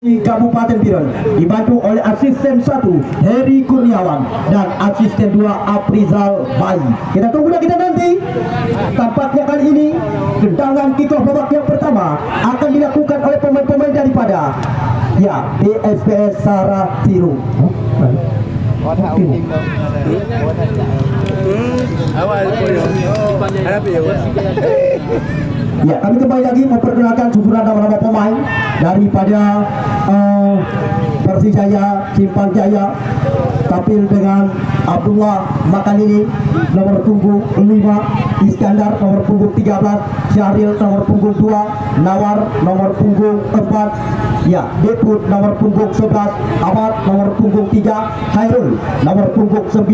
di Kabupaten Biren dibantu oleh asisten 1 Heri Kurniawan dan asisten 2 Aprizal Bayi. Kita tunggu dan kita nanti. Tampaknya kali ini tendangan kick-off babak yang pertama akan dilakukan oleh pemain-pemain daripada PSPS Saratiru. Ya, kami kembali lagi memperkenalkan susunan nama-nama pemain daripada Persijaya Simpang Jaya. Tampil dengan Abdullah Makanini nomor punggung 5, Iskandar nomor punggung 13, Syahril nomor punggung 2, Nawar nomor punggung 4, Deput nomor punggung 11, Ahmad nomor punggung 3, Khairul nomor punggung 9,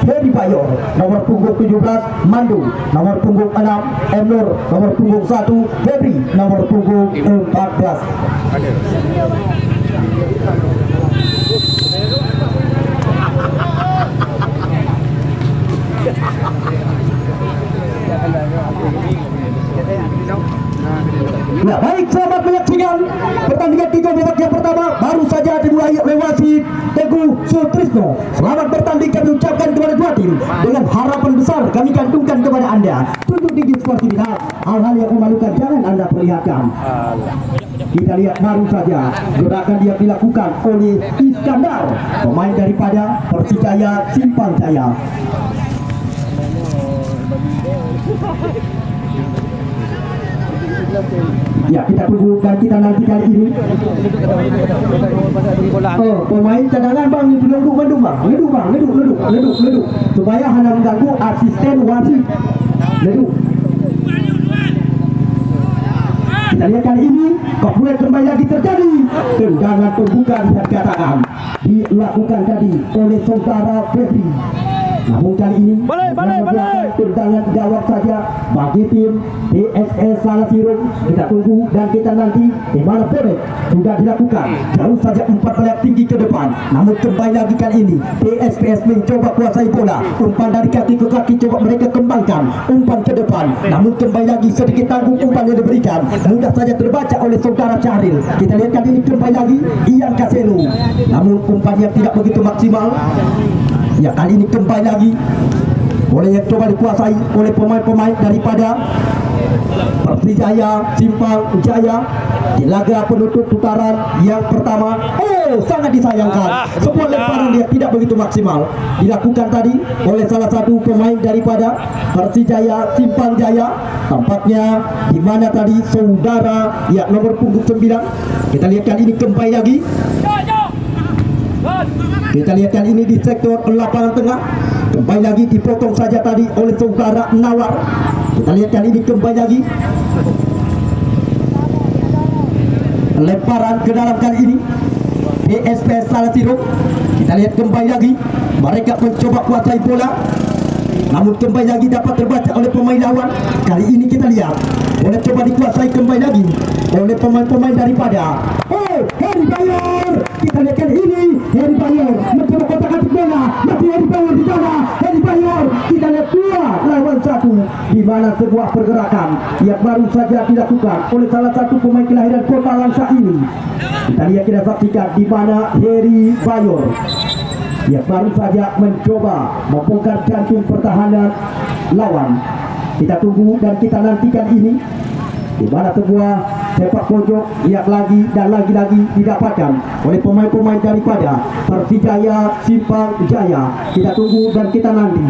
Heri Bayor nomor punggung 17, Mandu nomor punggung 6, Emnur nomor punggung 1, Febri nomor punggung 14. Nah, baik, selamat menyaksikan pertandingan tiga babak yang pertama baru saja dimulai oleh wasit Teguh Sutrisno. Selamat bertanding kami ucapkan kepada dua tim dengan harapan besar kami gantungkan kepada Anda. Tunjuk tinggi sportivitas, hal-hal yang memalukan jangan Anda perlihatkan. Kita lihat baru saja gerakan yang dilakukan oleh Iskandar, pemain daripada Persijaya Simpang Jaya. Ya, kita tunggu dan kita nanti kali ini. Pemain cadangan bang itu leduk bang, leduk supaya hanya mengganggu asisten wasit. Leduk. Kita lihat kali ini kemudian kembali lagi terjadi tendangan pembuka dikatakan dilakukan tadi oleh saudara Febri. Namun kali ini tendangan jawab saja bagi tim PSS Saratiru. Kita tunggu dan kita nanti di mana Febri sudah dilakukan jauh saja 4 belat tinggi ke depan. Namun kembali lagi kali ini PSPS mencoba kuasai bola, umpan dari kaki ke kaki coba mereka kembangkan, umpan ke depan. Namun kembali lagi sedikit tanggung umpan yang diberikan mudah saja terbaca oleh saudara Syahril. Kita lihat kali ini kembali lagi Ian Kaselu, namun umpan yang tidak begitu maksimal. Ya, kali ini kembali lagi boleh coba dikuasai oleh pemain-pemain daripada Persijaya Simpang Jaya di laga penutup putaran yang pertama. Sangat disayangkan sebuah lemparan dia tidak begitu maksimal dilakukan tadi oleh salah satu pemain daripada Persijaya Simpang Jaya. Tampaknya di mana tadi saudara nomor punggung 9. Kita lihat kali ini kembali lagi. Kita lihat kali ini di sektor lapangan tengah kembali lagi dipotong saja tadi oleh saudara Nawar. Kita lihat kali ini kembali lagi lemparan ke dalam kali ini PSPS Saratiru. Kita lihat kembali lagi mereka mencoba kuasai bola, namun kembali lagi dapat terbaca oleh pemain lawan. Kali ini kita lihat boleh coba dikuasai kembali lagi oleh pemain-pemain daripada Heri Bayor. Kita lihat kali ini Heri Bayor mencoba kotak-atik bola, masih Heri Bayor di sana. Heri Bayor, kita lihat 2 lawan 1 di mana sebuah pergerakan yang baru saja dilakukan oleh salah satu pemain kelahiran Kota Langsa ini. Kita lihat, kita saksikan di mana Heri Bayor yang baru saja mencoba membongkar jantung pertahanan lawan. Kita tunggu dan kita nantikan ini di mana sebuah sepak pojok yang lagi dan lagi-lagi didapatkan oleh pemain-pemain daripada Persijaya Simpang Jaya. Kita tunggu dan kita nanti.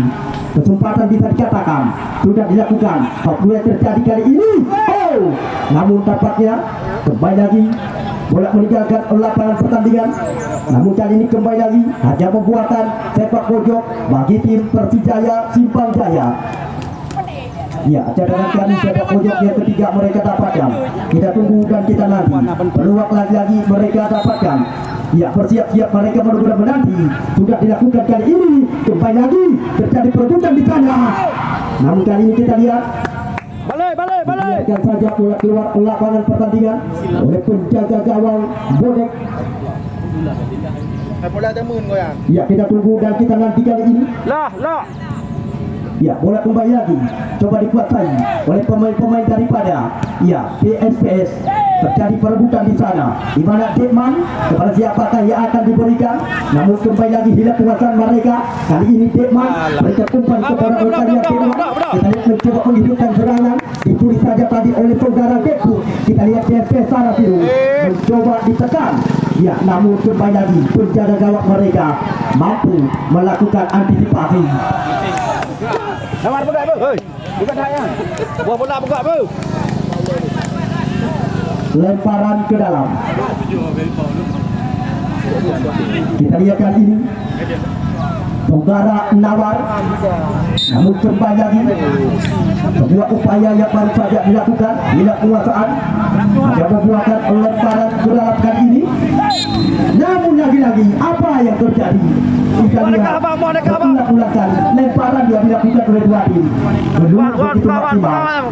Kesempatan bisa dikatakan sudah dilakukan. Apabila terjadi kali ini, namun tampaknya kembali lagi bola meninggalkan lapangan pertandingan. Namun kali ini kembali lagi hanya pembuatan sepak pojok bagi tim Persijaya Simpang Jaya. Ya, cadangan kami sepak pojok yang ketiga mereka dapatkan. Kita tunggu dan kita nanti. Peluang lagi mereka dapatkan. Ya, bersiap-siap mereka benar-benar menanti. Sudah dilakukan kali ini. Kembali lagi terjadi perebutan di sana. Namun kali ini kita lihat balik. Biarkan saja bola keluar lapangan pertandingan oleh penjaga gawang Bodek. Ya, kita tunggu dan kita nanti kali ini. Ya, bola kembali lagi coba dikuasai oleh pemain-pemain daripada PSPS terjadi perebutan di sana, di mana Dekman kepada siapakah yang akan diberikan, namun kembali lagi hilang kekuasaan mereka. Kali ini Dekman berikan umpan kepada rekannya Dekman. Kita lihat mencoba menghidupkan serangan, ditulis saja tadi oleh saudara Deku. Kita lihat PSPS sana biru mencoba ditekan. Ya, namun kembali lagi penjaga gawang mereka mampu melakukan antisipasi. Nawar buka apa? Hei, bukan saya. Buah bola buka apa? Lemparan ke dalam. Kita lihat kali ini saudara Nawar, namun kembali lagi sebuah upaya yang baru saja dilakukan, hilang penguasaan, ada membuatkan lemparan ke dalam kali ini. Namun lagi-lagi apa yang terjadi? Kita lihat ulang-ulang kali lemparan yang dilakukan oleh dua tim belum begitu maksimal.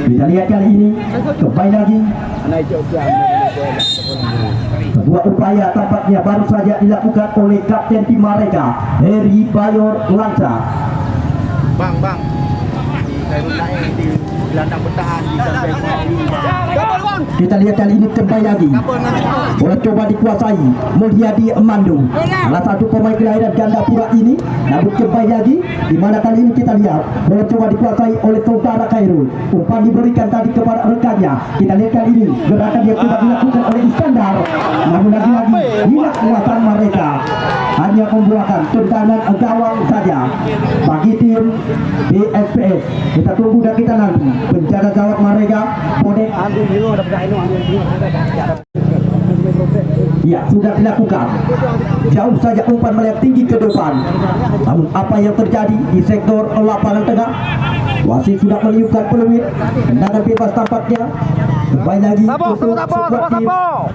Kita lihat kali ini kembali lagi sebuah upaya tampaknya baru saja dilakukan oleh kapten tim mereka, Heri Bayor Lanca. Bang. Di gelandang bertahan di Kita lihat kali ini kembali lagi bola coba dikuasai Mulyadi Mandu, salah satu pemain kelahiran Gandapura ini. Namun kembali lagi di mana kali ini kita lihat bola coba dikuasai oleh saudara Khairul. Umpan diberikan tadi kepada rekannya. Kita lihat kali ini gerakan yang sudah dilakukan oleh Iskandar. Namun lagi-lagi hilang kekuasaan mereka, hanya membuahkan tendangan gawang saja bagi tim PSPS. Kita tunggu dan kita nanti penjaga gawang mereka Bodek. Ya, sudah dilakukan. Jauh saja umpan melihat tinggi ke depan. Namun apa yang terjadi di sektor lapangan tengah? Wasit sudah meniupkan peluit. Tendangan bebas tampaknya. Kembali lagi untuk squad tim.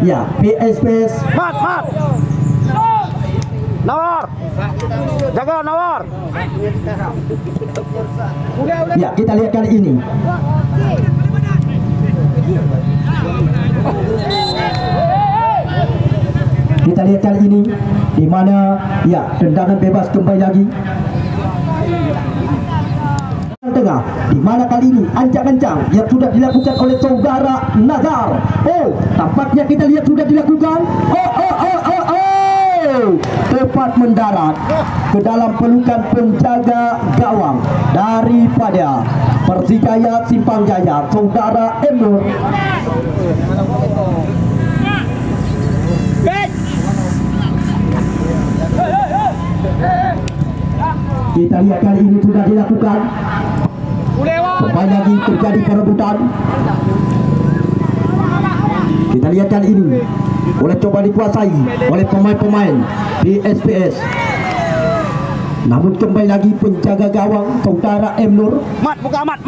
Ya, PSPS. Mat. Nawar. Jaga Nawar. Ya, kita lihat kali ini. Kita lihat kali ini di mana ya tendangan bebas kembali lagi tengah, di mana kali ini ancang-ancang yang sudah dilakukan oleh saudara Nazar. Oh, tampaknya kita lihat sudah dilakukan. Tepat mendarat ke dalam pelukan penjaga gawang daripada Persijaya Simpang Jaya, saudara Emur. Kita lihat kali ini sudah dilakukan. Kembali lagi terjadi perebutan. Kita lihat kali ini boleh coba dikuasai oleh pemain-pemain PSPS. Namun kembali lagi penjaga gawang saudara M Nur. Mat buka amat.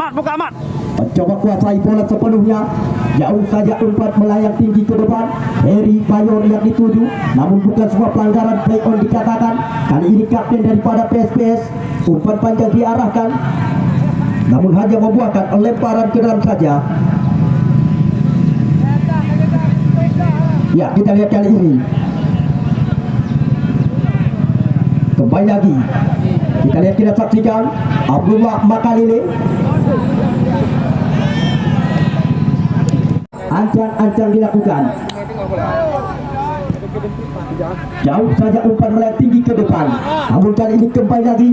Mencoba kuasai bola sepenuhnya. Jauh saja umpan melayang tinggi ke depan. Heri Bayor yang dituju, namun bukan sebuah pelanggaran play on dikatakan. Kali ini kapten daripada PSPS. Umpan panjang diarahkan, namun hanya membuahkan lemparan ke dalam saja. Ya, kita lihat kali ini. Kembali lagi. Kita lihat, kita saksikan Abdullah Makalile. Ancang-ancang dilakukan. Jauh saja umpan melayang tinggi ke depan. Namun kali ini kembali lagi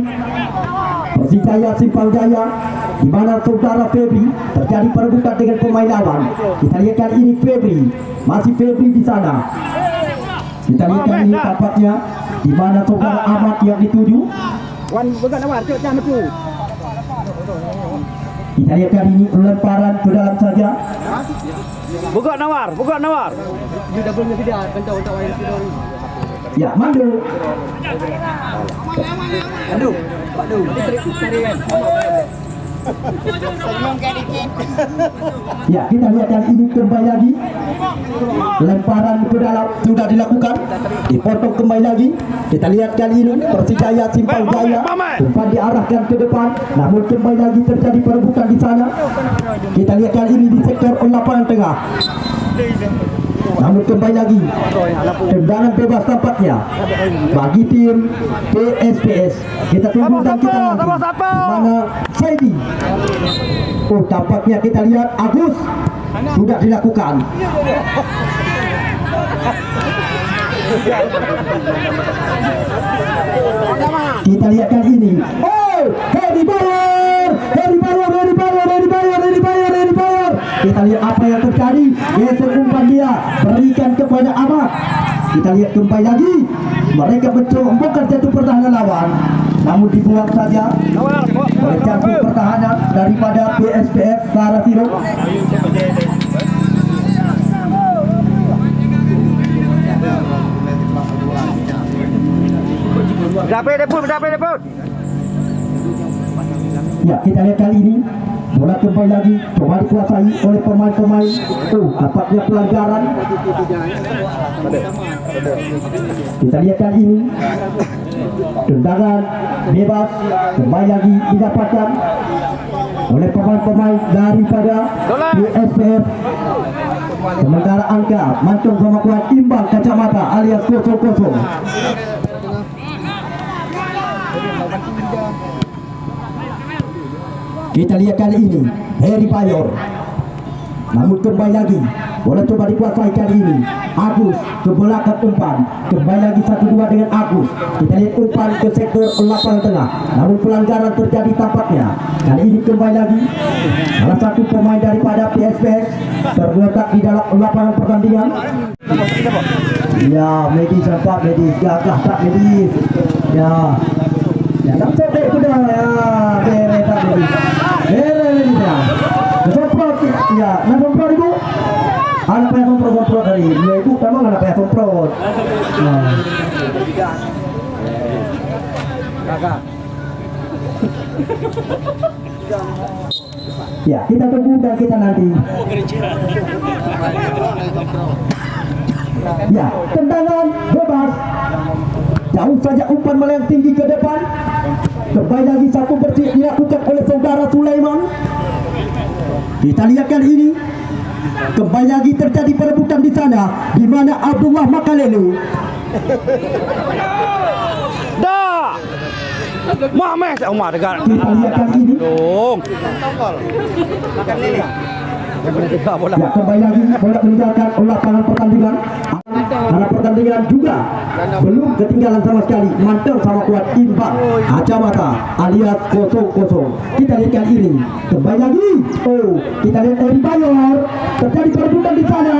Persijaya Simpang Jaya, di mana saudara Febri terjadi perebutan dengan pemain lawan. Kita lihat kali ini masih Febri di sana. Kita lihat kali ini tampaknya di mana saudara Ahmad yang dituju. Kita lihat kali ini lemparan ke dalam saja. Buka Nawar. Ya, Mandu. Ya, kita lihat kali ini kembali lagi. Lemparan ke dalam sudah dilakukan. Dipotong kembali lagi. Kita lihat kali ini Persijaya Simpang Jaya. Umpan diarahkan ke depan. Namun kembali lagi terjadi perebutan di sana. Kita lihat kali ini di sektor lapangan tengah. Namun kembali lagi tendangan bebas tampaknya bagi tim PSPS. Kita tunggu dan kita nanti mana Saidi Oh, tampaknya kita lihat Agus sudah dilakukan. Kita lihat kali ini. Oh, Hedi Bayor. Kita lihat apa yang terjadi. Geser umpan dia, berikan kepada Ahmad. Kita lihat kembali lagi. Mereka mencoba membongkar jatuh pertahanan lawan, namun dibuang saja oleh jatuh pertahanan daripada PSPS Saratiro. Dapat depot. Ya, kita lihat kali ini bola kembali lagi coba dikuasai oleh pemain-pemain. Oh, tampaknya pelanggaran. Kita lihat kali ini tendangan bebas kembali lagi didapatkan oleh pemain-pemain daripada USPF. Sementara angka Mancung sama kuat imbang kacamata alias 0-0. Kita lihat kali ini Heri Bayor, namun kembali lagi bola coba dikuasai kali ini Agus ke belakang umpan, kembali lagi 1-2 dengan Agus. Kita lihat umpan ke sektor lapangan tengah, namun pelanggaran terjadi tampaknya. Kali ini kembali lagi salah satu pemain daripada PSPS terletak di dalam lapangan pertandingan. Ya, Medis nampak, Medis gagah tak Medis. Ya, nampak dek sudah ya, bere tak Medis. Ya, nak semprot ibu. Anak payah semprot dari dia ibu, memang anak payah semprot. Ya, kita tunggu dan kita nanti. Ya, tendangan bebas. Jauh saja umpan melayang tinggi ke depan. Kembali lagi satu bersih dilakukan oleh saudara Sulaiman. Kita lihat kali ini kembali lagi terjadi perebutan di sana, di mana Abdullah Makalelu. Dah. Mahmeh tak Umar dekat. Kita lihat kali ini. Dong. Ya, kembali lagi bola meninggalkan lapangan pertandingan. Karena pertandingan juga belum ketinggalan sama sekali. Mantel sama kuat imbang kacamata alias 0-0. Kita lihat kali ini kembali lagi. Oh, kita lihat Heri Bayor, terjadi perebutan di sana.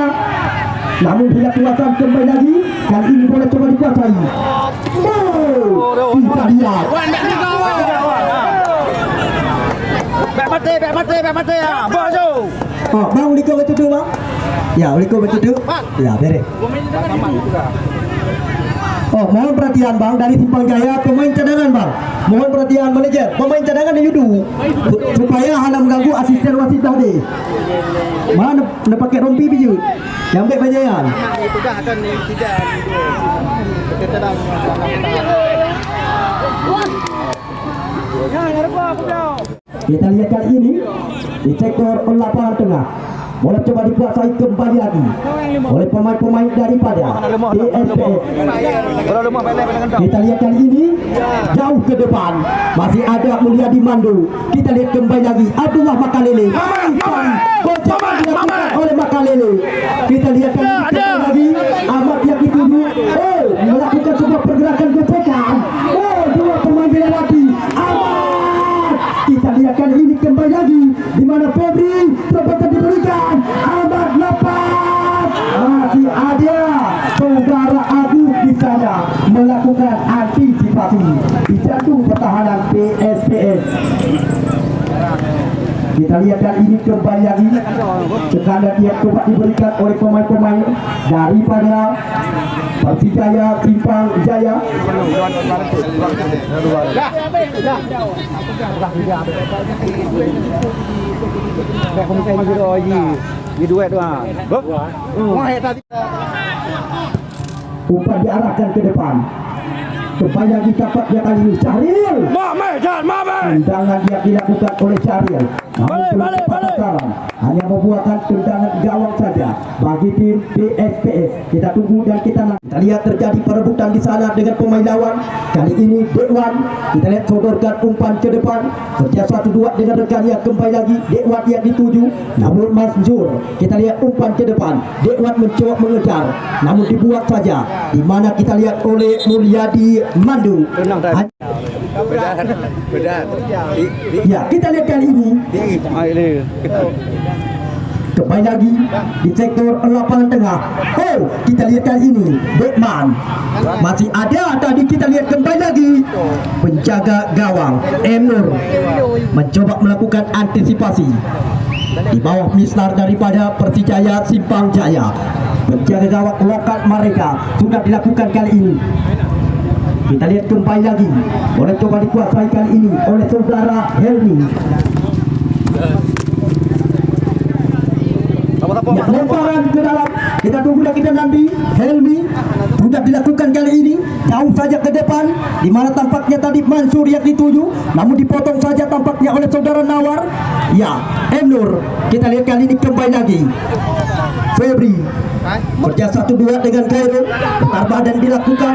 Namun bila kuasaan kembali lagi, kali ini boleh coba dikuasai. Oh, kita lihat. Baik mati ya. Baju. Oh, bang, Liko betul tu bang? Ya, Liko betul tu. Ya, beres. Oh, mohon perhatian bang dari Simpang Jaya, pemain cadangan bang. Mohon perhatian manajer, pemain cadangan di Yudu supaya hana mengganggu asisten wasit tadi. Mana nak pakai rompi biju? Yang baik bajayan. Itu dah akan tidak. Kita dah. Kita lihat kali ini di sektor lapangan tengah. Bola coba dikuasai kembali lagi oleh pemain-pemain daripada PSPS. Kita lihat kali ini jauh ke depan masih ada Mulyadi Mandu. Kita lihat kembali lagi Abdullah Makalele. Coba dilakukan oleh Makalele. Kita lihat kali lagi Ahmad yang dituju. Oh, melakukan sebuah pergerakan gesekan. Oh, dua pemain lagi. Kita lihat kali ini kembali lagi di mana Febri terbatas diberikan. Ahmad lepas. Masih ada saudara Agus di sana melakukan antisipasi di jatuh pertahanan PSPS. Kita lihat kali ini kembali lagi tekanan dia coba diberikan oleh pemain-pemain daripada Persijaya Simpang Jaya. Umpan diarahkan ke depan. Kembali lagi dapat dia kali ini Syahril. Tendangan dia dilakukan oleh Syariel. Hanya membuahkan tendangan gawang saja bagi tim PSPS. Kita tunggu dan kita nanti. Kita lihat terjadi perebutan di sana dengan pemain lawan. Kali ini Dekwan, kita lihat sodorkan umpan ke depan. Kerja 1-2 dengan rekannya, kembali lagi Dekwan yang dituju, namun Manzur. Kita lihat umpan ke depan. Dekwan mencoba mengejar, namun dibuat saja. Di mana kita lihat oleh Mulyadi Mandu. Benar. Ya, kita lihat kali ini kembali lagi di sektor lapangan tengah. Oh, kita lihat kali ini Bekman masih ada. Tadi kita lihat kembali lagi penjaga gawang Emnur mencoba melakukan antisipasi di bawah misnar daripada Persijaya Simpang Jaya. Penjaga gawang lokal mereka sudah dilakukan kali ini. Kita lihat kembali lagi oleh coba dikuasai kali ini oleh saudara Helmi. Ya, lemparan ke dalam. Kita tunggu dan kita nanti. Helmi sudah dilakukan kali ini, jauh saja ke depan, di mana tampaknya tadi Mansur yang dituju, namun dipotong saja tampaknya oleh saudara Nawar. Ya, Enur. Kita lihat kali ini kembali lagi Febri kerja 1-2 dengan Khairul, putar badan dilakukan.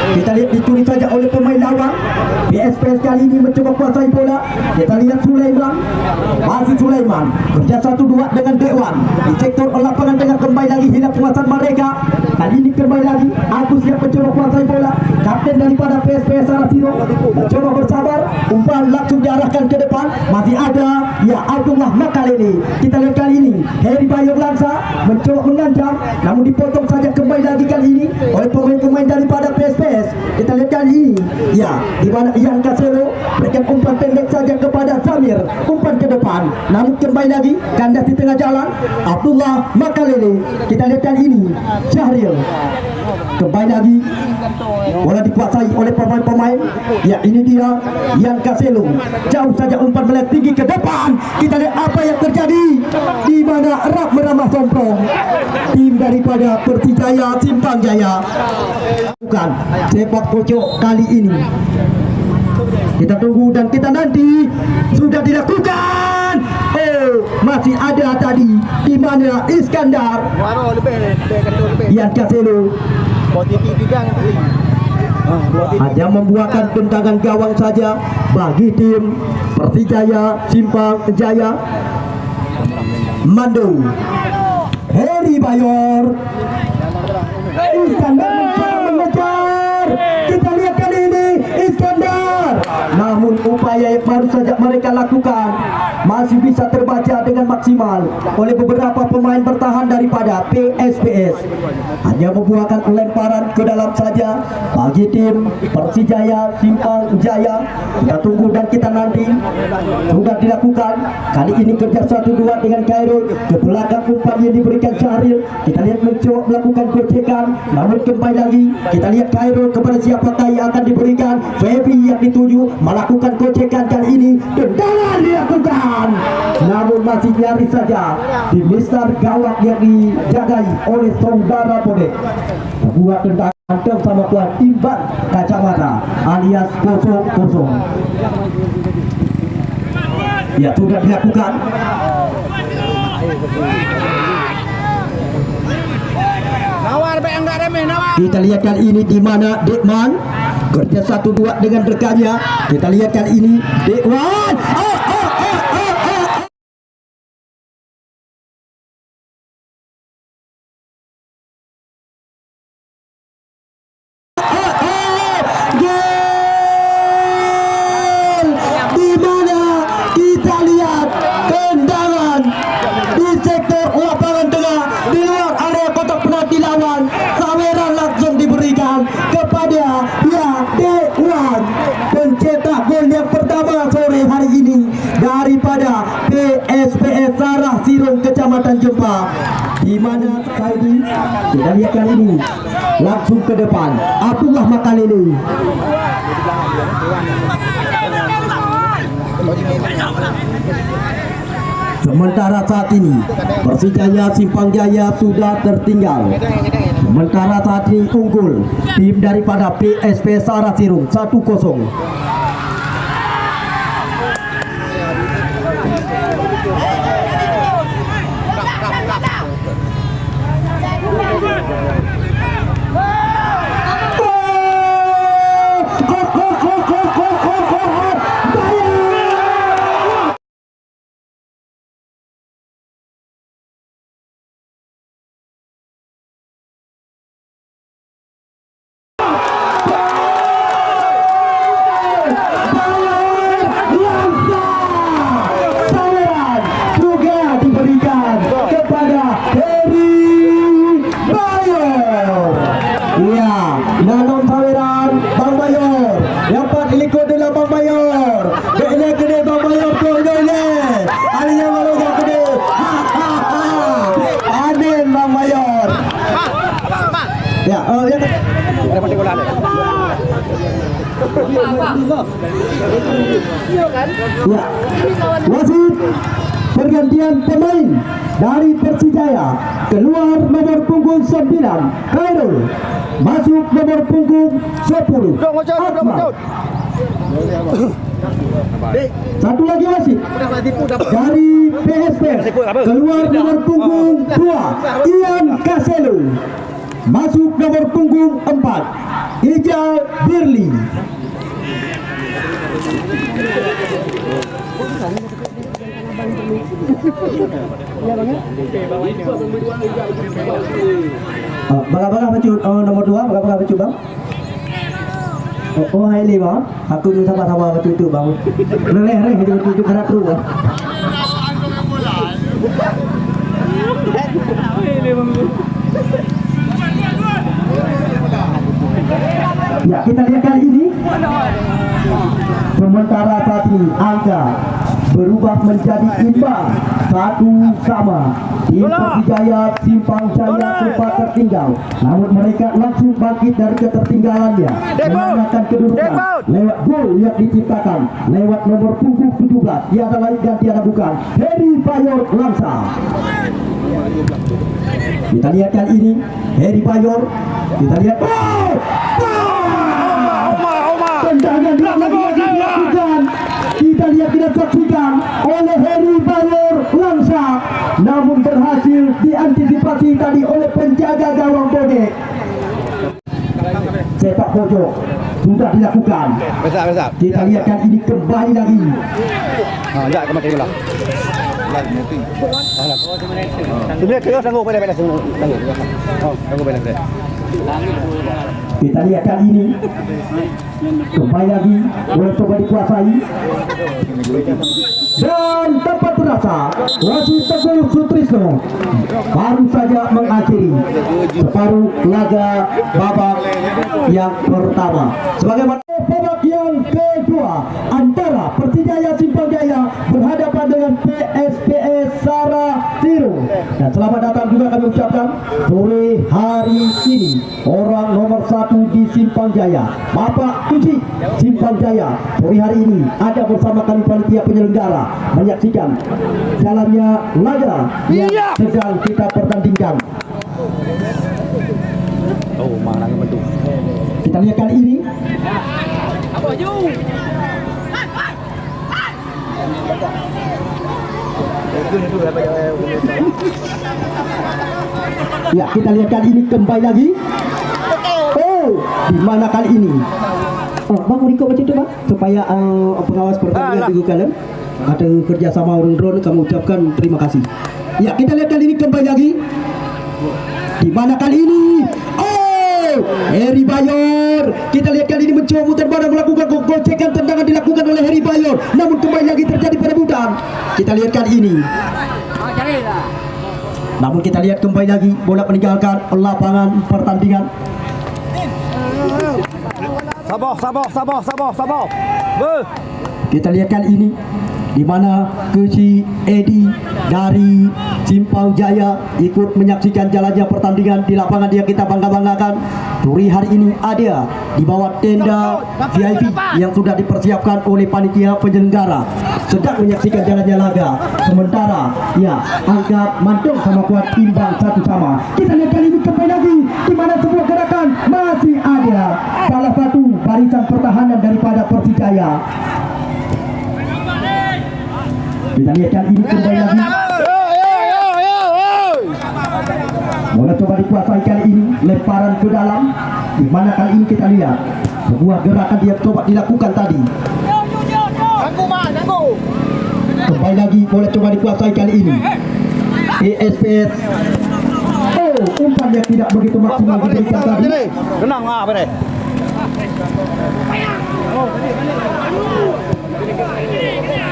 Kita lihat dicuri saja oleh pemain lawan. PSPS kali ini mencoba kuasai bola. Kita lihat Sulaiman, masih Sulaiman kerja 1-2 dengan Dewan di sektor lapangan tengah, kembali lagi hilang penguasaan mereka. Kali ini kembali lagi Agus yang mencoba kuasai bola. Kapten daripada PSPS Sarasiro mencoba bersabar, umpan langsung diarahkan ke depan. Masih ada ya Abdullah Makalele. Kita lihat kali ini Heri Bayur Langsa mencoba mengancam, namun dipotong saja kembali lagi kali ini oleh pemain-pemain daripada PSPS. Kita lihat kali ini ya di mana Ian Kasero berikan umpan pendek saja kepada Samir, umpan ke depan, namun kembali lagi kandas di tengah jalan Abdullah Makalele. Kita lihat kali ini Syahril kembali lagi bola dikuasai oleh pemain-pemain. Ya ini dia Ian Kaselo, jauh saja umpan melihat tinggi ke depan. Kita lihat apa yang terjadi di mana Rap meramah Somprong, tim daripada Persijaya Simpang Jaya. Bukan sepak pojok kali ini. Kita tunggu dan kita nanti. Sudah dilakukan. Oh, masih ada tadi di mana Iskandar. Ian Kaselo hanya membuahkan tendangan gawang saja bagi tim Persijaya Simpang Jaya. Mandu, Heri Bayor, Iskandar mengejar. Kita lihat kali ini Iskandar, namun upaya yang baru saja mereka lakukan masih bisa terbaca dengan maksimal oleh beberapa pemain bertahan daripada PSPS. Hanya membuahkan lemparan ke dalam saja bagi tim Persijaya Simpang Jaya. Kita tunggu dan kita nanti. Sudah dilakukan kali ini kerja 1-2 dengan Khairul, ke belakang umpan yang diberikan Syahril. Kita lihat mencoba melakukan gocekan, namun kembali lagi kita lihat Khairul kepada siapakah yang akan diberikan. Feby yang dituju melakukan gocekan kali ini, tendangan dilakukan, namun masih nyaris saja di mistar gawang yang dijagai oleh saudara Bodek. Sebuah tendangan antum sama kuat timbang kacamata alias kosong-kosong. Ya sudah dilakukan. Nawar be enggak remeh Nawar. Kita lihat kali ini di mana Dekman kerja 1-2 dengan rekannya. Kita lihat kali ini Dekwan. Daripada PSPS Sarah Sirong Kecamatan Jempa, di mana Saidi kita lihat kali ini langsung ke depan Abdullah Makalele. Sementara saat ini Persijaya Simpang Jaya sudah tertinggal. Sementara saat ini unggul tim daripada PSPS Sarah Sirong 1-0. Ya, yang Ada penting bola ada. ya, wasit pergantian pemain dari Persijaya. Keluar nomor punggung 9 Khairul, masuk nomor punggung 10 Akmal. Satu lagi wasit dari PSP, keluar nomor punggung 2 Ian Kaselu, masuk nomor punggung 4 Ijal Birli. Baga-baga baju nomor 2, baga-baga baju bang. Oh, hai lima. Aku nu sama-sama baju itu bang. Leleh itu baju harap ru. Ya, kita lihat kali ini. Sementara tadi angka berubah menjadi imbang 1-1. Tim Persijaya Simpang Jaya sempat tertinggal, namun mereka langsung bangkit dari ketertinggalannya, menangkan kedudukan lewat gol yang diciptakan lewat nomor punggung 17, tiada lain dan tiada bukan Heri Bayor Langsa. Kita lihat kali ini Heri Bayor, kita lihat tendangan dilakukan, kita lihat dilakukan oleh Heri Bayor Langsa, namun berhasil diantisipasi tadi oleh penjaga gawang Bodek. Sepak pojok sudah dilakukan. Besar. Kita lihat kan ini kembali lagi. Enggak kemati bola. Sudah terus tangguh pada belas tangguh. Oh, tangguh belas. Kita lihat kali ini kembali lagi boleh coba dikuasai dan tempat berasa wasit Teguh Sutrisno baru saja mengakhiri separuh laga babak yang pertama. Sebagaimana babak yang kedua antara Persijaya Simpang Jaya berhadapan dengan PSPS Saratiru. Dan selamat datang juga kami ucapkan sore hari ini orang nomor 1 di Simpang Jaya, Bapak Kunci Simpang Jaya, sore hari ini ada bersama kami panitia penyelenggara menyaksikan jalannya laga yang sedang kita pertandingkan. Oh, mana ngebentuk. Kita lihat kali ini ya, kita lihat kali ini kembali lagi. Oh, di mana kali ini? Oh, Bang Riko macam itu bang, supaya pengawas pertandingan Teguh kalian ada kerjasama orang drone, kami ucapkan terima kasih. Ya, kita lihat kali ini kembali lagi. Di mana kali ini? Oh, Heri Bayor. Kita lihat kali ini mencoba muter badan melakukan gocekan, tendangan dilakukan oleh Heri Bayor, namun kembali lagi terjadi perebutan. Kita lihat kali ini. Namun kita lihat kembali lagi bola meninggalkan lapangan pertandingan. Sabar. Kita lihat kali ini di mana Coach Edi dari Simpang Jaya ikut menyaksikan jalannya pertandingan di lapangan yang kita bangga-banggakan. Sore hari ini ada di bawah tenda VIP yang sudah dipersiapkan oleh panitia penyelenggara, sedang menyaksikan jalannya laga. Sementara ya angka Mantong sama Kuat imbang 1-1. Kita lihat kali ini kembali lagi di mana sebuah gerakan masih ada salah satu barisan pertahanan daripada Persijaya. Kita lihat kali ini kembali lagi. Bola coba dikuasai kali ini, lemparan ke dalam. Di mana kali ini kita lihat sebuah gerakan dia coba dilakukan tadi. Kembali lagi bola coba dikuasai kali ini. ESPS. Oh, umpan yang tidak begitu maksimal diberikan tadi. Tenang bere.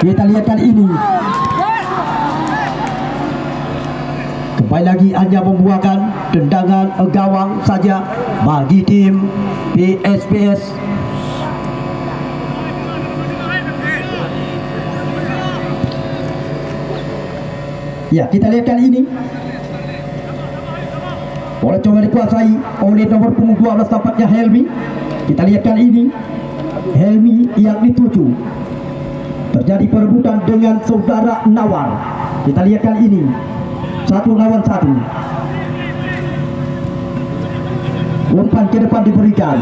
Kita lihat kali ini. Kembali lagi hanya membuahkan tendangan gawang saja bagi tim PSPS. Ya, kita lihat kali ini. Bola coba dikuasai oleh nomor punggung 12 tampaknya Helmi. Kita lihat kali ini Helmi yang dituju. Terjadi perebutan dengan saudara Nawar. Kita lihat kali ini 1 lawan 1. Umpan ke depan diberikan.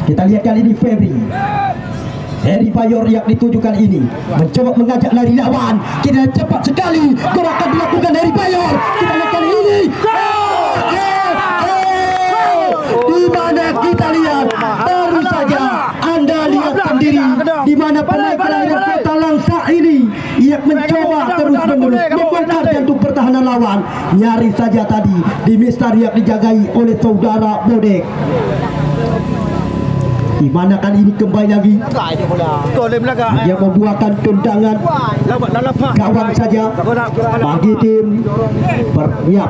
Kita lihat kali ini Heri Bayor yang dituju kali ini mencoba mengajak lari lawan. Kita cepat sekali gerakan dilakukan Heri Bayor. Kita lihat kali ini di mana kita lihat baru saja Anda lihat sendiri di mana pemain kelahiran Kota Langsa ini ia mencoba terus-menerus membongkar jantung pertahanan lawan. Nyaris saja tadi di Mister yang dijagai oleh saudara Bodek. Di mana kali ini kembali lagi dia membuahkan tendangan gawang saja bagi tim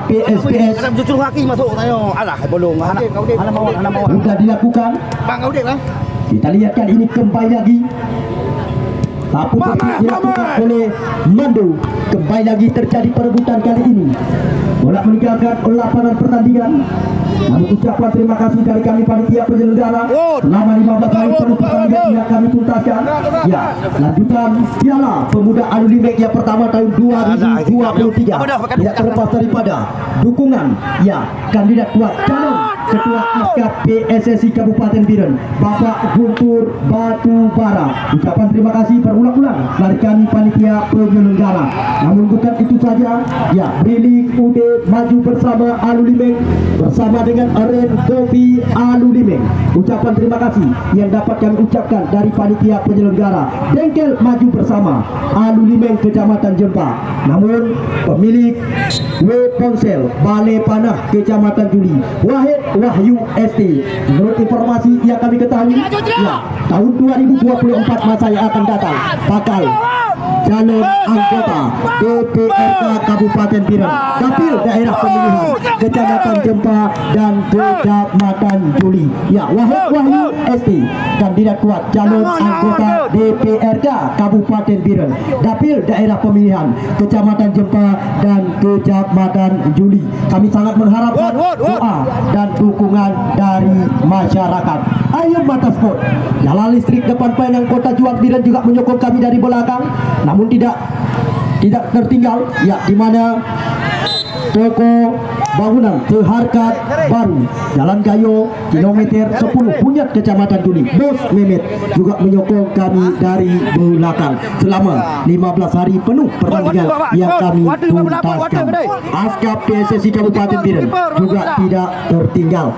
PSPS. Sudah dilakukan. Kita lihat kali ini kembali lagi tapi dilakukan oleh Mandu. Kembali lagi terjadi perebutan kali ini. Bola meninggalkan lapangan pertandingan. Namun ucapan terima kasih dari kami panitia penyelenggara selama 15 hari penuh pertandingan yang kami tuntaskan. Ya, lanjutan Piala Pemuda Alulimek yang pertama tahun 2023 tidak terlepas daripada dukungan kandidat kuat calon Ketua Askap PSSI Kabupaten Biren Bapak Guntur Batubara. Ucapan terima kasih berulang-ulang dari kami panitia penyelenggara. Namun bukan itu saja, Brili UD maju bersama Alulimek bersama dengan Aren Kopi Alulimek. Ucapan terima kasih yang dapat kami ucapkan dari panitia penyelenggara. Bengkel maju bersama Alulimek Kecamatan Jempa. Namun pemilik W Ponsel Balai Panah Kecamatan Juli Wahid Wahyu ST, menurut informasi yang kami ketahui, tahun 2024 masa yang akan datang bakal calon anggota DPRK Kabupaten Biren, dapil daerah pemilihan Kecamatan Jempa dan Kecamatan Juli. Wahid Wahyu ST, kandidat kuat calon anggota DPRK Kabupaten Biren, dapil daerah pemilihan Kecamatan Jempa dan Kecamatan Juli. Kami sangat mengharapkan doa dan dukungan dari masyarakat. Ayo Mata Sport, jalan listrik depan Penang Kota Juang Biren juga menyokong kami dari belakang. Namun tidak tertinggal di mana toko bangunan seharkat baru Jalan Gayo kilometer 10 Punyat Kecamatan Juli Bos Mehmet juga menyokong kami dari belakang selama 15 hari penuh pertandingan yang kami tuntaskan. Askap PSSI Kabupaten Biren juga tidak tertinggal.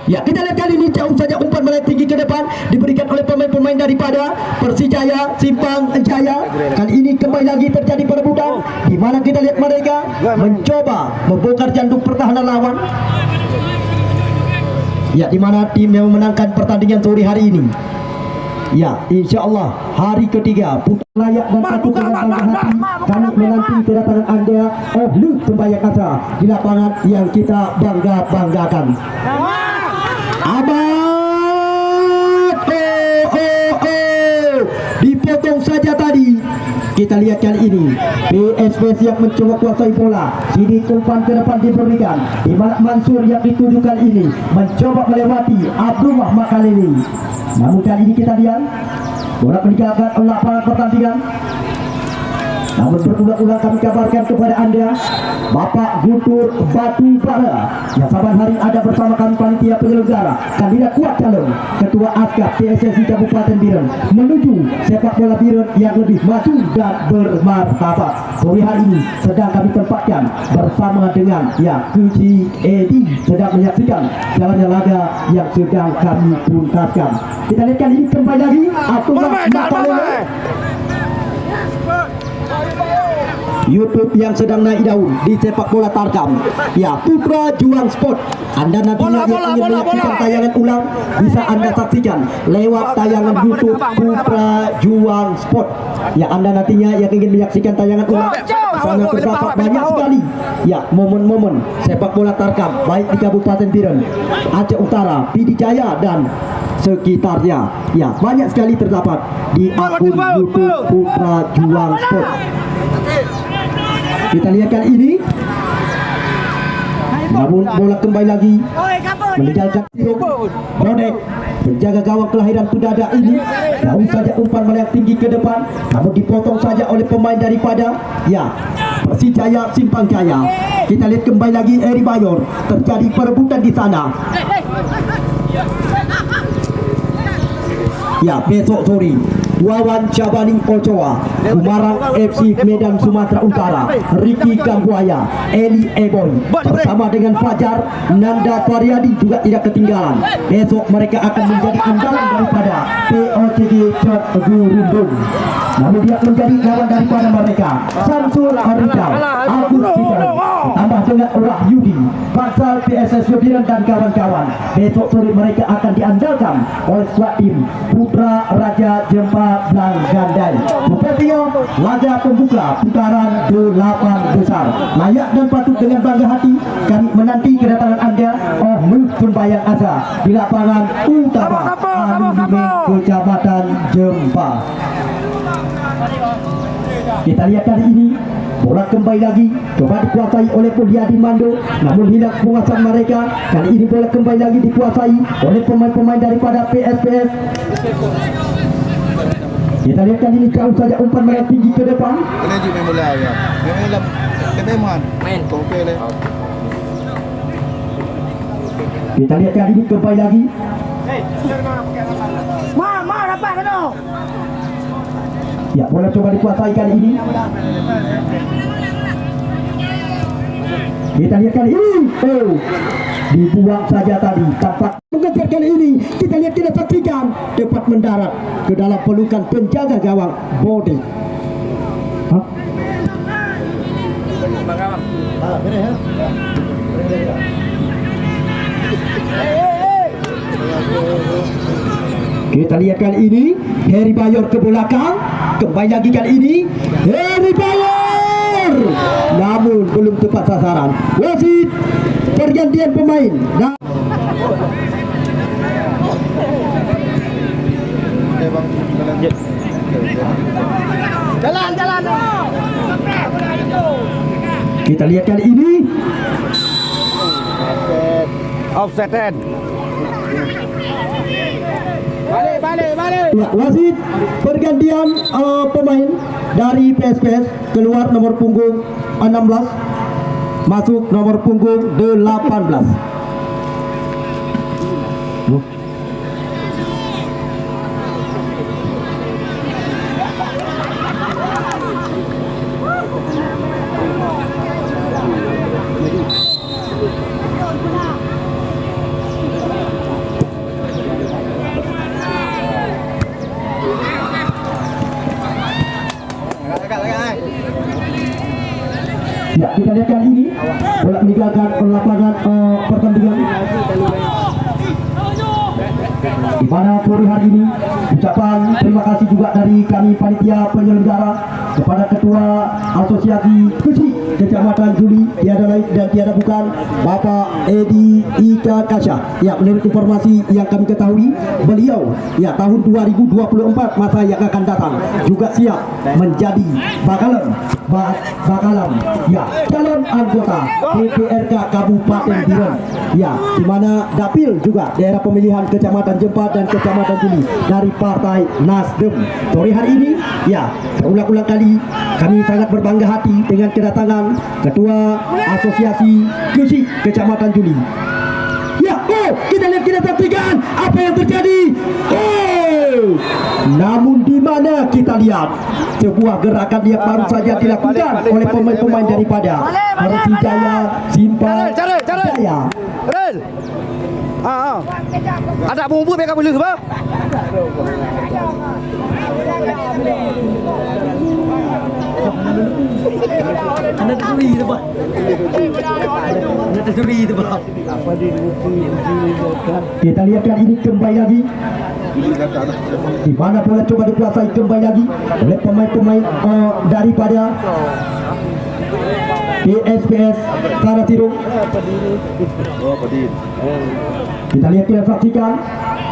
Kita lihat kali ini jauh saja umpan melek tinggi ke depan diberikan oleh pemain-pemain daripada Persijaya Simpang Jaya. Kali ini kembali lagi terjadi perebutan di mana kita lihat mereka mencoba membongkar jantung pertahanan lawan. Di mana tim yang memenangkan pertandingan sore hari ini. Insya Allah hari ketiga putra layak dan satu dengan hati kami menanti kedatangan Anda Lu Sembayang Kaca di lapangan yang kita banggakan. Abad dipotong saja tadi. Kita lihat kali ini PSPS yang mencoba kuasai bola. Sini umpan ke depan diberikan di mana Mansur yang ditujukan ini mencoba melewati Abdullah Makaleli. Namun kali ini kita lihat bola meninggalkan lapangan pertandingan. Namun berulang-ulang kami kabarkan kepada Anda Bapak Guntur Batubara yang saban hari ada bersama kami panitia penyelenggara kandidat kuat calon Ketua Askap PSSI Kabupaten Biren menuju sepak bola Biren yang lebih maju dan bermartabat. Sore hari ini sedang kami tempatkan bersama dengan Kuci Edi sedang menyaksikan jalannya laga yang sedang kami tuntaskan. Kita lihat kali ini kembali lagi Abdullah Makalele. YouTube yang sedang naik daun di sepak bola Tarkam. Putra Juang Sport. Anda nantinya yang ingin menyaksikan tayangan ulang bisa Anda saksikan lewat tayangan YouTube Putra Juang Sport. Anda nantinya yang ingin menyaksikan tayangan ulang sana terdapat banyak sekali momen-momen sepak bola Tarkam baik di Kabupaten Biren, Aceh Utara, Pidi Jaya dan sekitarnya. Banyak sekali terdapat di akun YouTube Putra Juang Sport. Kita lihat kali ini Namun bola kembali lagi meninggalkan Brodek, penjaga gawang kelahiran Tudada ini. Jauh saja umpan melayang tinggi ke depan, namun dipotong saja oleh pemain daripada Persijaya Simpang Jaya. Kita lihat kembali lagi Eri Bayor, terjadi perebutan di sana. Besok sore Wawan Cabaning Ochoa, Umarang FC Medan Sumatera Utara, Ricky Gambuaya, Eli Eboy bersama dengan Fajar Nanda Faryadi juga tidak ketinggalan. Besok mereka akan menjadi andalan daripada POCG Gurundung. Namun dia menjadi lawan daripada mereka Samsul Rizal, Agus Bidari, tambah dengan Wahyudi, Bangsal PSS Yobiran dan kawan-kawan. Besok sore mereka akan diandalkan oleh squad tim Putra Raja Jempa Blang Gandai. Sepertinya laga pembuka putaran 8 besar. Layak dan patut dengan bangga hati kami menanti kedatangan Anda Sembayang Asa di lapangan utama Alumni Kecamatan Jempa. Kita lihat kali ini bola kembali lagi coba dikuasai oleh Pulyadi Mando, namun hilang penguasaan mereka. Kali ini bola kembali lagi dikuasai oleh pemain-pemain daripada PSPS. Kita lihat kali ini jauh saja umpan mereka tinggi ke depan. Kena juga main bola ya. Main bola. Kita lihat kali ini kembali lagi. Dapat kena. Bola coba dikuasai kali ini. Kita lihat kali ini. Dibuang saja tadi tanpa mengejar. Kali ini kita lihat, kita saksikan dapat mendarat ke dalam pelukan penjaga gawang Bode. Kita lihat kali ini Heri Bayor ke belakang, kembali lagi kali ini Heri Bayor, namun belum tepat sasaran. Wasit pergantian pemain. Jalan. Kita lihat kali ini Offset. Balik. wasit pergantian pemain dari PSPS, keluar nomor punggung 16, masuk nomor punggung 18. Kita lihat kali ini bola meninggalkan lapangan pertandingan, di mana sore hari ini ucapan terima kasih juga dari kami panitia penyelenggara kepada Ketua Asosiasi Kecil Kecamatan Juli, tiada lain dan tiada bukan Bapak Edi Ika Kasya. Menurut informasi yang kami ketahui, beliau tahun 2024 masa yang akan datang juga siap menjadi bakalan calon anggota DPRK Kabupaten Biren, di mana dapil juga daerah pemilihan Kecamatan Jempa dan Kecamatan Juli dari Partai Nasdem. Sore hari ini berulang-ulang kali kami sangat berbangga hati dengan kedatangan Ketua Asosiasi Kecil Kecamatan Juli. Kita lihat, kita saksikan apa yang terjadi. Namun di mana kita lihat sebuah gerakan yang baru saja dilakukan oleh pemain-pemain daripada Persijaya Simpang Jaya. Ada bumbu mereka boleh apa? Anda tercuri itu, Pak. Anda tercuri itu, Pak. Kita lihat kali ini kembali lagi, di mana bola coba dikuasai kembali lagi oleh pemain-pemain daripada PSPS Karatiro. Kita lihat, kita saksikan,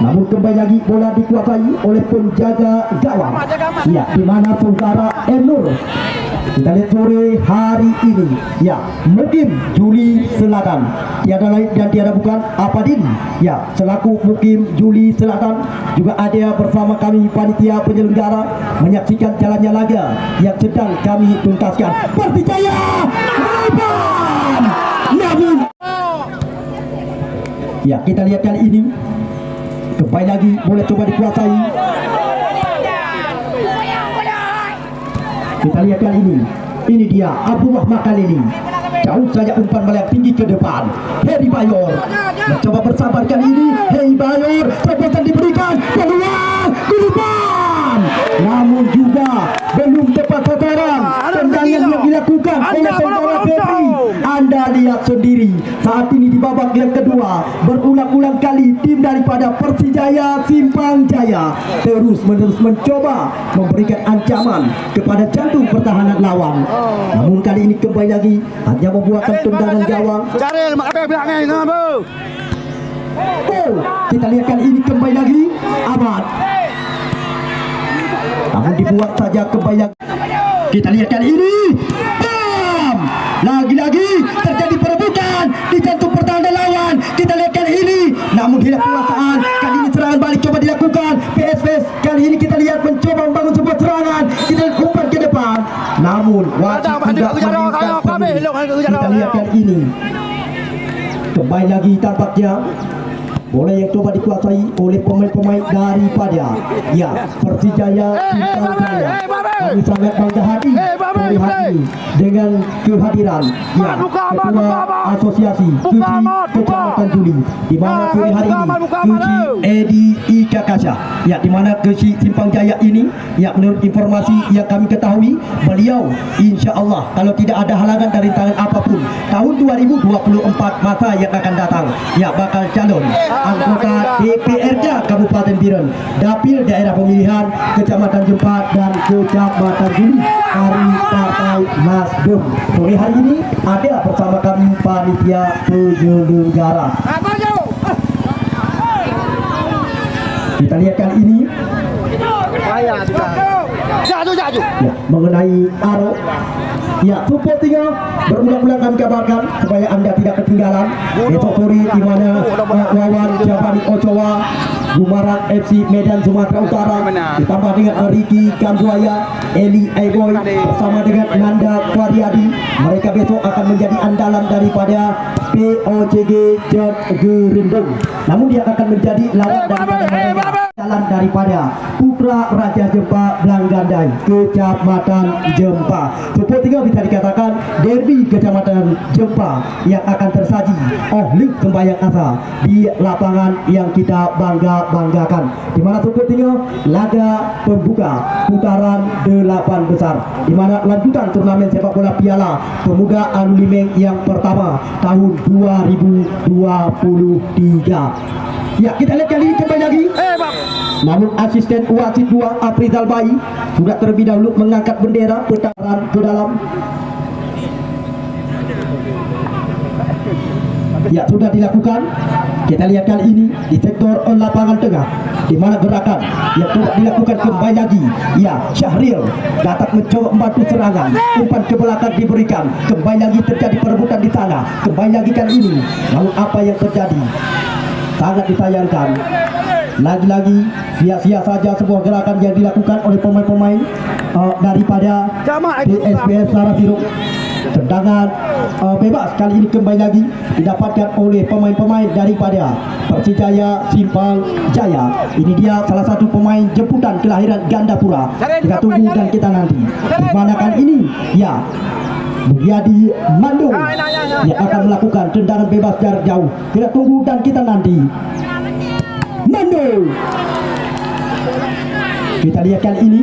namun kembali lagi bola dikuasai oleh penjaga gawang, di mana saudara Enur Kita lihat sore hari ini, ya, Mukim Juli Selatan, tiada lain dan tiada bukan Apadin, ya, selaku Mukim Juli Selatan juga ada bersama kami panitia penyelenggara menyaksikan jalannya laga yang sedang kami tuntaskan. Persijaya Laban, namun, ya, kita lihat kali ini kembali lagi boleh coba dikuasai. Kita lihat kali ini dia Abdullah Makalili, jauh saja umpan bola tinggi ke depan. Heri Bayor mencoba bersabar kali ini. Heri Bayor, terobosan diberikan peluang ke depan, namun juga belum tepat sasaran. Tendangan yang dilakukan oleh saudara Febri, Anda lihat sendiri saat ini di babak yang kedua berulang-ulang kali tim daripada Persijaya Simpang Jaya terus-menerus mencoba memberikan ancaman kepada jantung pertahanan lawan. Namun kali ini kembali lagi hanya membuatkan tendangan gawang. Oh, kita lihat kali ini kembali lagi Ahmad, namun dibuat saja kembali lagi. Kita lihat kali ini, bam! Lagi-lagi terjadi perebutan di jantung pertahanan lawan. Kita lihat kali ini, namun hilang penguasaan. Kali ini serangan balik coba dilakukan PSPS. Kali ini kita lihat mencoba membangun sebuah serangan. Kita lihat umpan ke depan, namun wasit tidak menginginkan peluang. Kita lihat kali ini kembali lagi tampaknya bola yang coba dikuasai oleh pemain-pemain daripada, ya, Persijaya Simpang Jaya. Kami sangat bangga hati hari ini dengan kehadiran, ya, Ketua Asosiasi Kuci Kecamatan Juli, di mana sore hari ini Kuci Edi Ika Kasha, ya, di mana Kuci Simpang Jaya ini, ya, menurut informasi yang kami ketahui, beliau insya Allah kalau tidak ada halangan dari tangan apapun tahun 2024 masa yang akan datang, ya, bakal calon anggota DPRD Kabupaten Biren, Dapil Daerah Pemilihan Kecamatan Jempa dan Kecamatan Juli dari Partai Nasdem. Sore hari ini ada bersama kami panitia penyelenggara. Kita lihat kali ini, ya, mengenai Aro, ya, support tinggal berulang-ulang kami kabarkan supaya Anda tidak ketinggalan besok sore di mana lawan Jabari Ochoa Gumarang FC Medan Sumatera Utara ditambah dengan Ricky Kambuaya, Eli Egoy bersama dengan Nanda Karyadi. Mereka besok akan menjadi andalan daripada POCG Jod Gerindung. Namun dia akan menjadi lawan daripada mereka jalan daripada Putra Raja Jempa Blanggandai Kecamatan Jempa. Support tinggal bisa dikatakan derby Kecamatan Jempa yang akan tersaji oleh sembahyang asa di lapangan yang kita banggakan, di mana support tinggal laga pembuka putaran 8 besar, di mana lanjutan turnamen sepak bola Piala Pemuda Anu Limeng yang pertama tahun 2023. Ya, kita lihat kali ini kembali lagi. Namun asisten wasit 2 Afrizal Bai sudah terlebih dahulu mengangkat bendera putaran ke dalam. Ya, sudah dilakukan. Kita lihat kali ini di sektor lapangan tengah, di mana gerakan yang sudah dilakukan kembali lagi. Ya, Syahril datang mencoba membantu serangan, umpan ke belakang diberikan, kembali lagi terjadi perebutan di sana. Kembali lagi kali ini, lalu apa yang terjadi? Sangat disayangkan. Lagi-lagi sia-sia saja sebuah gerakan yang dilakukan oleh pemain-pemain daripada PSPS Sarasirung. Tendangan bebas kali ini kembali lagi didapatkan oleh pemain-pemain daripada Persijaya Simpang Jaya. Ini dia salah satu pemain jemputan kelahiran Gandapura. Kita tunggu dan kita nanti di mana kali ini, ya, Mugyadi Mando yang akan melakukan tendangan bebas jarak jauh. Kita tunggu dan kita nanti. Mando, kita lihat kali ini,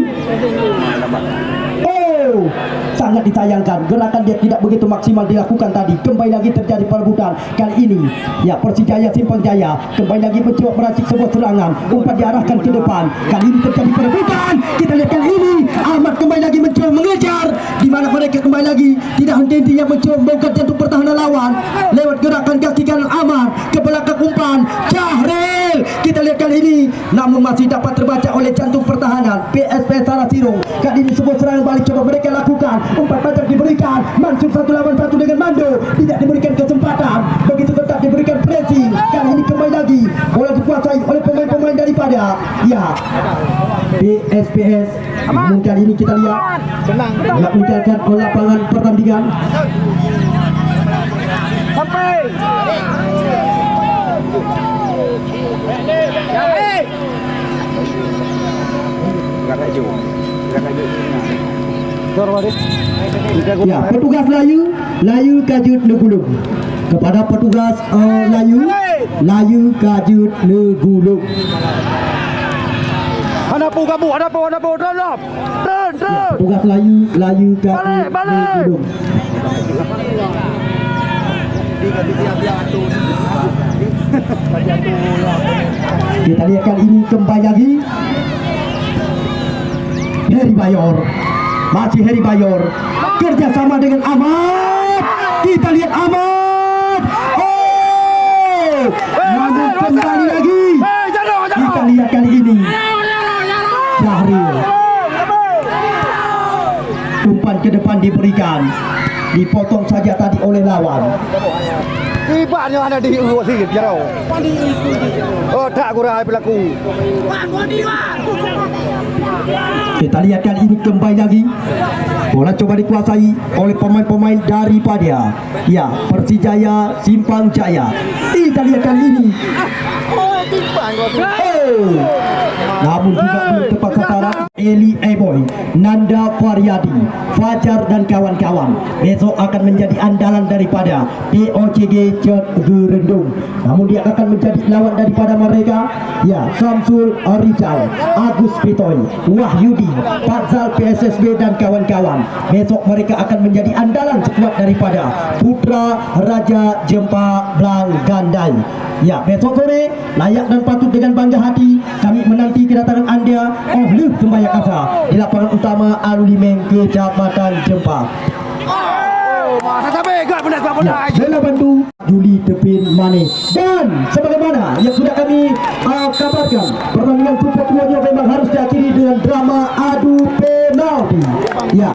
oh, sangat disayangkan gerakan dia tidak begitu maksimal dilakukan tadi. Kembali lagi terjadi perebutan kali ini, ya, Persijaya Simpang Jaya kembali lagi mencoba meracik sebuah serangan, umpan diarahkan ke depan. Kali ini terjadi perebutan. Kita lihat kali ini Ahmad kembali lagi mencoba mengejar, di mana mereka kembali lagi tidak henti-hentinya mencoba membongkar jantung pertahanan lawan lewat gerakan kaki kanan Ahmad ke belakang umpan Syahril. Kita lihat kali ini, namun masih dapat terbaca oleh jantung pertahanan PSPS Sarasirung. Kali ini sebuah serangan balik coba mereka lakukan. dilakukan, umpan panjang diberikan, Mansur 1 lawan 1 dengan Mando, tidak diberikan kesempatan, begitu tetap diberikan pressing. Kali ini kembali lagi bola dikuasai oleh pemain-pemain daripada PSPS. Namun kali ini kita lihat bola meninggalkan lapangan pertandingan. Sampai. Gerak ju. Ya, petugas Layu Kajut Negulung. Kepada petugas Layu Kajut Negulung. Ada pu, drop. Turun. Petugas Layu Kajut Negulung. Kita lihat kali ini kembali lagi Heri Bayor, masih Heri Bayor kerjasama dengan Ahmad. Kita lihat Ahmad, namun kembali lagi kita lihat kali ini Syahril, umpan ke depan diberikan, dipotong saja tadi oleh lawan. Ibaratnya ada di sikit jauh. Oh, tak kurang pelaku. Kita lihat kali ini kembali lagi bola coba dikuasai oleh pemain-pemain daripada Persijaya Simpang Jaya. Kita lihat kali ini, namun juga belum tepat sasaran. Eli Eboy, Nanda Faryadi, Fajar dan kawan-kawan besok akan menjadi andalan daripada POCG Cot Gerendung. Namun dia akan menjadi lawan daripada mereka Samsul Rizal, Agus Pitoy, Wahyudi, Fadzal PSSB dan kawan-kawan. Besok mereka akan menjadi andalan sekuat daripada Putra Raja Jempa Blang Gandai. Besok sore layak dan patut dengan bangga hati kami menanti kedatangan Anda oleh Sembayang Asa di lapangan utama Alulimeng, Kecamatan Jempa. Masa sampai gak benar. Bela bantu Juli Tepin Mane. Dan sebagaimana yang sudah kami kabarkan, pertandingan Super 2 memang harus diakhiri dengan drama adu